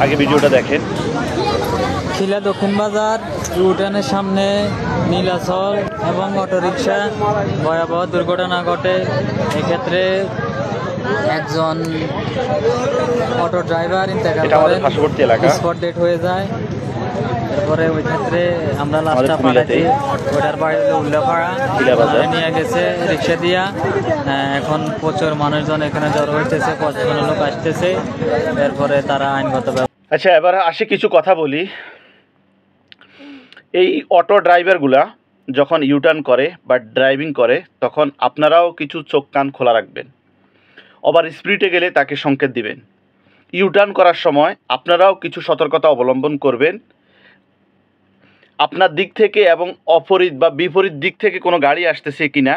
আগে ভিডিওটা দেখেন। খিলা দক্ষিণ বাজার ইউটার্নের সামনে নীলাচল এবং অটোরিকশা ভয়াবহ দুর্ঘটনা ঘটে। এক্ষেত্রে একজন অটো ড্রাইভার ইন্তেকাল করেন, স্পট ডেট হয়ে যায়। এরপরে ওই ক্ষেত্রে আমরা লাশটা পাঠাচ্ছি, ওটার বাড়ি হলো উল্লাপাড়া, নিয়ে গেছে রিক্সা দিয়া। এখন প্রচুর মানুষজন এখানে জড়ো হইতেছে, 55 লোক আসতেছে। এরপরে তারা আইনগত ব্যবস্থা। আচ্ছা, এবার আসি কিছু কথা বলি। এই অটো ড্রাইভারগুলা যখন ইউটার্ন করে বা ড্রাইভিং করে তখন আপনারাও কিছু চোখ কান খোলা রাখবেন। ওভার স্পিডে গেলে তাকে সংকেত দিবেন। ইউটার্ন করার সময় আপনারাও কিছু সতর্কতা অবলম্বন করবেন। আপনার দিক থেকে এবং অপরিত বা বিপরীত দিক থেকে কোনো গাড়ি আসতেছে কিনা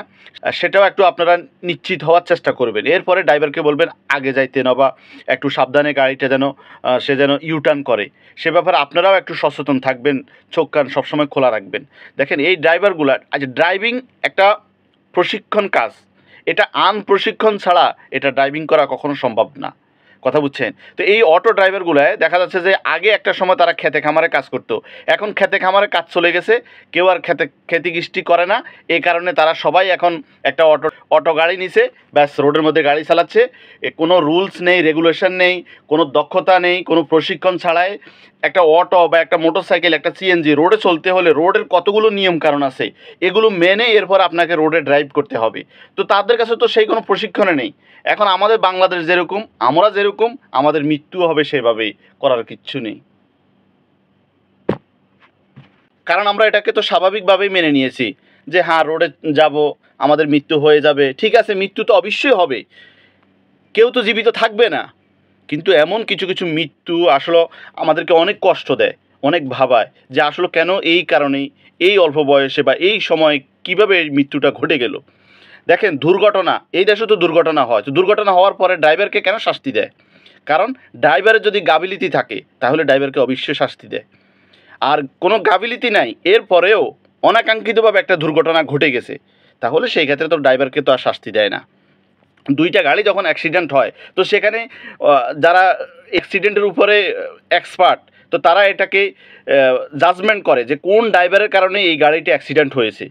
সেটাও একটু আপনারা নিশ্চিত হওয়ার চেষ্টা করবেন। এরপরে ড্রাইভারকে বলবেন আগে যাইতে না, বা একটু সাবধানে গাড়িটা সে যেন ইউটার্ন করে, সে ব্যাপারে আপনারাও একটু সচেতন থাকবেন, চোখ কান সবসময় খোলা রাখবেন। দেখেন, এই ড্রাইভারগুলার আজ ড্রাইভিং একটা প্রশিক্ষণ কাজ, এটা প্রশিক্ষণ ছাড়া এটা ড্রাইভিং করা কখনো সম্ভব না। কথা বুঝছেন? তো এই অটো ড্রাইভারগুলায় দেখা যাচ্ছে যে আগে একটা সময় তারা খেতে খামারে কাজ করতো, এখন খেতে খামারে কাজ চলে গেছে, কেউ আর খেতিগৃষ্টি করে না। এই কারণে তারা সবাই এখন একটা অটো গাড়ি নিছে, ব্যাস রোডের মধ্যে গাড়ি চালাচ্ছে। কোনো রুলস নেই, রেগুলেশন নেই, কোনো দক্ষতা নেই, কোনো প্রশিক্ষণ ছাড়াই একটা অটো বা একটা মোটরসাইকেল, একটা সিএনজি রোডে চলতে হলে রোডের কতগুলো নিয়ম কারণ আছে, এগুলো মেনে এরপর আপনাকে রোডে ড্রাইভ করতে হবে। তো তাদের কাছে তো সেই কোনো প্রশিক্ষণে নেই। এখন আমাদের বাংলাদেশ যেরকম, আমরা যেরকম, আমাদের মৃত্যু হবে সেভাবেই, করার কিচ্ছু নেই। কারণ আমরা এটাকে তো স্বাভাবিকভাবেই মেনে নিয়েছি যে হ্যাঁ, রোডে যাব, আমাদের মৃত্যু হয়ে যাবে। ঠিক আছে, মৃত্যু তো অবশ্যই হবে, কেউ তো জীবিত থাকবে না। কিন্তু এমন কিছু কিছু মৃত্যু আসলে আমাদেরকে অনেক কষ্ট দেয়, অনেক ভাবায় যে আসলে কেন, এই কারণেই এই অল্প বয়সে বা এই সময় কিভাবে এই মৃত্যুটা ঘটে গেল। দেখেন, দুর্ঘটনা, এই দেশে তো দুর্ঘটনা হয়, তো দুর্ঘটনা হওয়ার পরে ড্রাইভারকে কেন শাস্তি দেয়? কারণ ড্রাইভারের যদি গাফিলতি থাকে তাহলে ড্রাইভারকে অবশ্যই শাস্তি দেয়। আর কোনো গাফিলতি নাই, এরপরেও অনাকাঙ্ক্ষিতভাবে একটা দুর্ঘটনা ঘটে গেছে, তাহলে সেই ক্ষেত্রে তো ড্রাইভারকে তো আর শাস্তি দেয় না। দুইটা গাড়ি যখন অ্যাক্সিডেন্ট হয়, তো সেখানে যারা অ্যাক্সিডেন্টের উপরে এক্সপার্ট, তো তারা এটাকে জাজমেন্ট করে যে কোন ড্রাইভারের কারণে এই গাড়িটি অ্যাক্সিডেন্ট হয়েছে।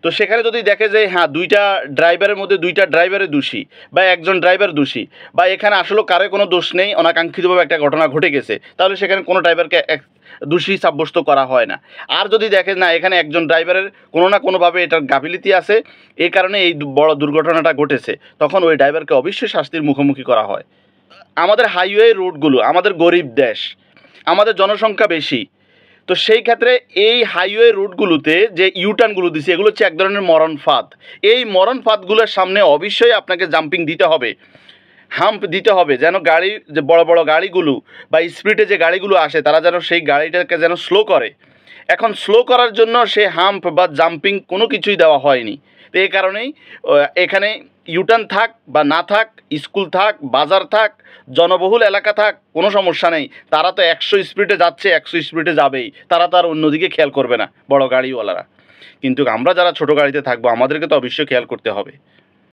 তো সেখানে যদি দেখে যে হ্যাঁ, দুইটা ড্রাইভারের মধ্যে দুইটা ড্রাইভারে দোষী বা একজন ড্রাইভার দোষী, বা এখানে আসলে কারো কোনো দোষ নেই, অনাকাঙ্ক্ষিতভাবে একটা ঘটনা ঘটে গেছে, তাহলে সেখানে কোনো ড্রাইভারকে দোষী সাব্যস্ত করা হয় না। আর যদি দেখে না, এখানে একজন ড্রাইভারের কোনো না কোনোভাবে এটার গাফিলতি আছে, এই কারণে এই বড় দুর্ঘটনাটা ঘটেছে, তখন ওই ড্রাইভারকে অবশ্যই শাস্তির মুখোমুখি করা হয়। আমাদের হাইওয়ে রোডগুলো, আমাদের গরিব দেশ, আমাদের জনসংখ্যা বেশি, তো সেই ক্ষেত্রে এই হাইওয়ে রুটগুলোতে যে ইউটার্নগুলো দিচ্ছে, এগুলো হচ্ছে এক ধরনের মরণ ফাঁদ। এই মরণ ফাঁদগুলোর সামনে অবশ্যই আপনাকে জাম্পিং দিতে হবে, হাম্প দিতে হবে, যেন গাড়ি, যে বড় বড় গাড়িগুলো বা স্পিডে যে গাড়িগুলো আসে, তারা যেন সেই গাড়িটাকে যেন স্লো করে। এখন স্লো করার জন্য সে হাম্প বা জাম্পিং কোনো কিছুই দেওয়া হয়নি। তো এই কারণেই এখানে ইউটার্ন থাক বা না থাক, স্কুল থাক, বাজার থাক, জনবহুল এলাকা থাক, কোনো সমস্যা নেই। তারা তো 100 স্পিডে যাচ্ছে, 100 স্পিডে যাবেই, তারা তো আর অন্যদিকে খেয়াল করবে না বড় গাড়িওয়ালারা। কিন্তু আমরা যারা ছোটো গাড়িতে থাকবো, আমাদেরকে তো অবশ্যই খেয়াল করতে হবে।